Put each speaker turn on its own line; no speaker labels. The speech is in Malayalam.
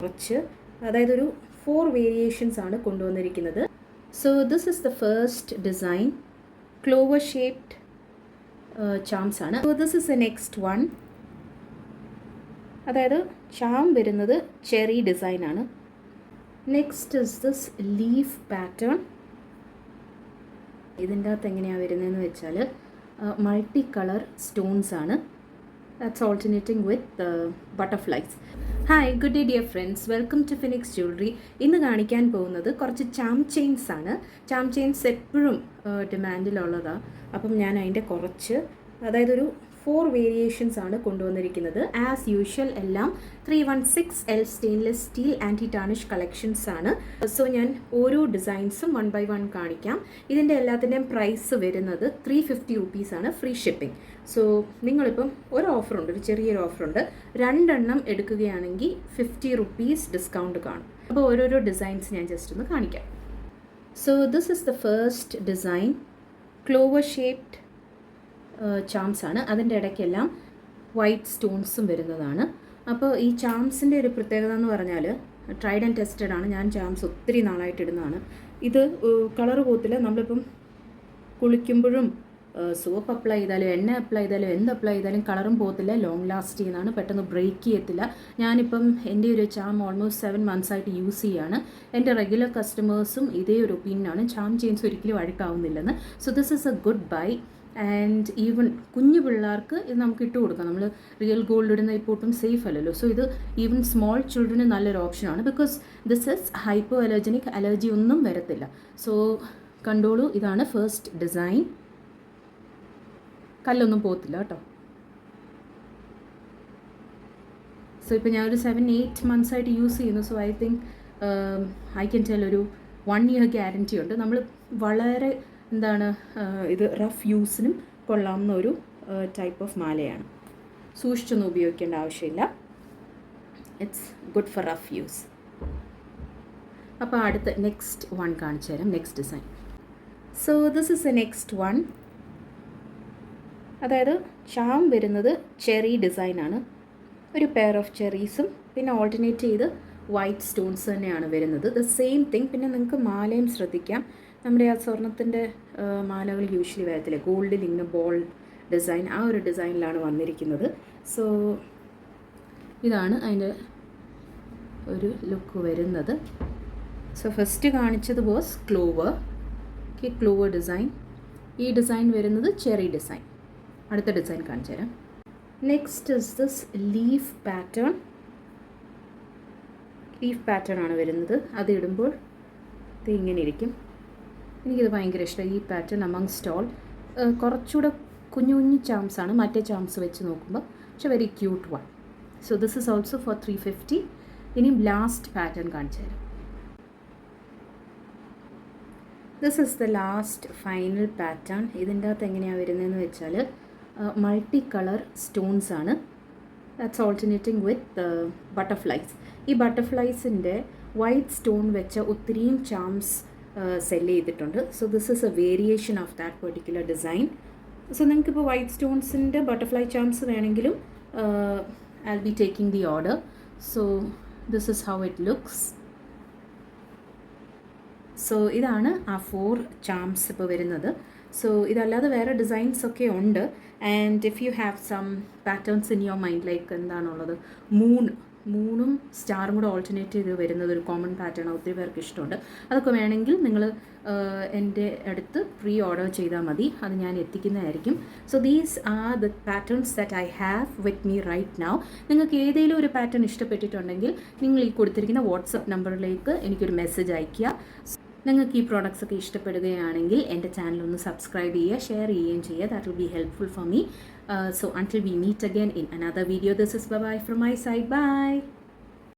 കുറച്ച് അതായത് ഒരു 4 വേരിയേഷൻസ് ആണ് കൊണ്ടുവന്നിരിക്കുന്നത്. So this is the first design, clover shaped charms ആണ്. So this is the next one, അതായത് ചാം വരുന്നത് ചെറി ഡിസൈൻ ആണ്. Next is this leaf pattern. ഇതിൻ്റെ അകത്ത് എങ്ങനെയാണ് വരുന്നതെന്ന് വെച്ചാൽ മൾട്ടി കളർ സ്റ്റോൺസ് ആണ്. That's alternating with butterflies. Hi, good day dear friends. Welcome to Phoenix Jewelry. ഇന്ന് കാണിക്കാൻ പോകുന്നത് കുറച്ച് ചാം ചെയിൻസ് ആണ്. ചാം ചെയിൻസ് എപ്പോഴും ഡിമാൻഡിലുള്ളതാണ്. അപ്പം ഞാൻ അതിൻ്റെ കുറച്ച്, അതായത് ഒരു 4 വേരിയേഷൻസ് ആണ് കൊണ്ടുവന്നിരിക്കുന്നത്. ആസ് യൂഷ്വൽ എല്ലാം 316L stainless steel anti tarnish collections ആണ്. സോ ഞാൻ ഓരോ ഡിസൈൻസും 1 by 1 കാണിക്കാം. ഇതിൻ്റെ എല്ലാത്തിൻ്റെയും പ്രൈസ് വരുന്നത് 350 rupees ആണ്, ഫ്രീ ഷിപ്പിംഗ്. സോ നിങ്ങളിപ്പം ഒരു ഓഫറുണ്ട്, ഒരു ചെറിയൊരു ഓഫറുണ്ട്. 2 എണ്ണം എടുക്കുകയാണെങ്കിൽ 50 rupees ഡിസ്കൗണ്ട് കാണും. അപ്പോൾ ഓരോരോ ഡിസൈൻസ് ഞാൻ ജസ്റ്റ് ഒന്ന് കാണിക്കാം. So this is the first design, clover shaped charms ആണ്. അതിൻ്റെ ഇടയ്ക്കെല്ലാം വൈറ്റ് സ്റ്റോൺസും വരുന്നതാണ്. അപ്പോൾ ഈ ചാംസിൻ്റെ ഒരു പ്രത്യേകത എന്ന് പറഞ്ഞാൽ ട്രൈഡ് ആൻഡ് ടെസ്റ്റഡ് ആണ്. ഞാൻ ചാംസ് ഒത്തിരി നാളായിട്ട് ഇടുന്നതാണ്. ഇത് കളർ പോകത്തില്ല. നമ്മളിപ്പം കുളിക്കുമ്പോഴും സോപ്പ് അപ്ലൈ ചെയ്താലും എണ്ണ അപ്ലൈ ചെയ്താലും എന്ത് അപ്ലൈ ചെയ്താലും കളറും പോകത്തില്ല, ലോങ് ലാസ്റ്റ് ചെയ്യുന്നതാണ്, പെട്ടെന്ന് ബ്രേക്ക് ചെയ്യത്തില്ല. ഞാനിപ്പം എൻ്റെ ഒരു ചാം ഓൾമോസ്റ്റ് 7 months ആയിട്ട് യൂസ് ചെയ്യുകയാണ്. എൻ്റെ റെഗുലർ കസ്റ്റമേഴ്സും ഇതേ ഒരു ഒപ്പീനിയനാണ്, ചാം ചെയിൻസ് ഒരിക്കലും അഴുക്കാവുന്നില്ലെന്ന്. So this is a good buy. And even കുഞ്ഞു പിള്ളേർക്ക് ഇത് നമുക്ക് ഇട്ട് കൊടുക്കാം. നമ്മൾ റിയൽ ഗോൾഡ് ഇടുന്ന ഇപ്പോൾ ഒട്ടും സേഫ് അല്ലല്ലോ. സോ ഇത് ഈവൻ സ്മോൾ ചിൽഡ്രന് നല്ലൊരു ഓപ്ഷനാണ്. Because this is hypoallergenic, allergy ഒന്നും വരത്തില്ല. സോ കണ്ടോളൂ, ഇതാണ് ഫസ്റ്റ് ഡിസൈൻ. കല്ലൊന്നും പോകത്തില്ല കേട്ടോ. സോ ഇപ്പോൾ ഞാനൊരു 7-8 months ആയിട്ട് യൂസ് ചെയ്യുന്നു. So I think I can tell ഒരു 1 year ഗ്യാരൻറ്റി ഉണ്ട്. നമ്മൾ വളരെ ഇത് റഫ് യൂസിനും കൊള്ളാവുന്ന ഒരു ടൈപ്പ് ഓഫ് മാലയാണ്. സൂക്ഷിച്ചൊന്നും ഉപയോഗിക്കേണ്ട ആവശ്യമില്ല. It's good for rough use. അപ്പോൾ അടുത്ത നെക്സ്റ്റ് വൺ കാണിച്ചു തരാം, next design. So this is A next one, അതായത് ചാം വരുന്നത് ചെറി ഡിസൈനാണ്. ഒരു പെയർ ഓഫ് ചെറീസും പിന്നെ ഓൾട്ടർനേറ്റ് ചെയ്ത് വൈറ്റ് സ്റ്റോൺസ് തന്നെയാണ് വരുന്നത്. The same thing. പിന്നെ നിങ്ങൾക്ക് മാലയും ശ്രദ്ധിക്കാം. നമ്മുടെ ആ സ്വർണത്തിൻ്റെ മാലകൾ യൂഷ്വലി വരത്തില്ലേ, ഗോൾഡിൽ ഇങ്ങനെ ബോൾ ഡിസൈൻ, ആ ഒരു ഡിസൈനിലാണ് വന്നിരിക്കുന്നത്. സോ ഇതാണ് അതിൻ്റെ ഒരു ലുക്ക് വരുന്നത്. സോ ഫസ്റ്റ് കാണിച്ചത് വാസ് ക്ലോവർ, ക്ലോവർ ഡിസൈൻ. ഈ ഡിസൈൻ വരുന്നത് ചെറി ഡിസൈൻ. അടുത്ത ഡിസൈൻ കാണിച്ചു തരാം. Next is this leaf pattern. Leaf pattern ആണ് വരുന്നത്. അത് ഇടുമ്പോൾ ഇത് ഇങ്ങനെ ഇരിക്കും. എനിക്കിത് ഭയങ്കര ഇഷ്ടമായി, ഈ പാറ്റേൺ അമംഗ്സ്റ്റ് ഓൾ. കുറച്ചുകൂടെ കുഞ്ഞു കുഞ്ഞു ചാംസ് ആണ് മറ്റേ ചാംസ് വെച്ച് നോക്കുമ്പോൾ, പക്ഷെ very cute one. So this is also for 350. ഇനിയും ലാസ്റ്റ് പാറ്റേൺ കാണിച്ചു തരാം. This is the last final pattern. ഇതിൻ്റെ അകത്ത് എങ്ങനെയാണ് വരുന്നതെന്ന് വെച്ചാൽ മൾട്ടി കളർ സ്റ്റോൺസ് ആണ്. That's alternating with butterflies. ഈ ബട്ടർഫ്ലൈസിൻ്റെ വൈറ്റ് സ്റ്റോൺ വെച്ച ഒത്തിരിയും ചാംസ് സെല് ചെയ്തിട്ടുണ്ട്. So this is A variation of that particular design. So നിങ്ങൾക്കിപ്പോൾ വൈറ്റ് സ്റ്റോൺസിൻ്റെ ബട്ടർഫ്ലൈ ചാംസ് വേണമെങ്കിലും I will be taking the order. So this is how it looks. So ഇതാണ് ആ 4 ചാംസ് ഇപ്പോൾ വരുന്നത്. സോ ഇതല്ലാതെ വേറെ ഡിസൈൻസ് ഒക്കെ ഉണ്ട്. And if you have some patterns in your mind, like എന്താണുള്ളത്, മൂണും സ്റ്റാറും കൂടെ ഓൾട്ടർനേറ്റ് ചെയ്ത് വരുന്നത് ഒരു കോമൺ പാറ്റേൺ ഒത്തിരി പേർക്ക് ഇഷ്ടമുണ്ട്. അതൊക്കെ വേണമെങ്കിൽ നിങ്ങൾ എൻ്റെ അടുത്ത് പ്രീ ഓർഡർ ചെയ്താൽ മതി, അത് ഞാൻ എത്തിക്കുന്നതായിരിക്കും. So these are the patterns that I have with me right now. നിങ്ങൾക്ക് ഏതെങ്കിലും ഒരു പാറ്റേൺ ഇഷ്ടപ്പെട്ടിട്ടുണ്ടെങ്കിൽ നിങ്ങൾ ഈ കൊടുത്തിരിക്കുന്ന വാട്സപ്പ് നമ്പറിലേക്ക് എനിക്കൊരു മെസ്സേജ് അയയ്ക്കുക. നിങ്ങൾക്ക് ഈ പ്രോഡക്റ്റ്സ് ഒക്കെ ഇഷ്ടപ്പെടുകയാണെങ്കിൽ എൻ്റെ ചാനൽ ഒന്ന് സബ്സ്ക്രൈബ് ചെയ്യുക, ഷെയർ ചെയ്യുകയും ചെയ്യുക. That will be helpful for me. So until we meet again in another video, this is bye-bye from my side. Bye.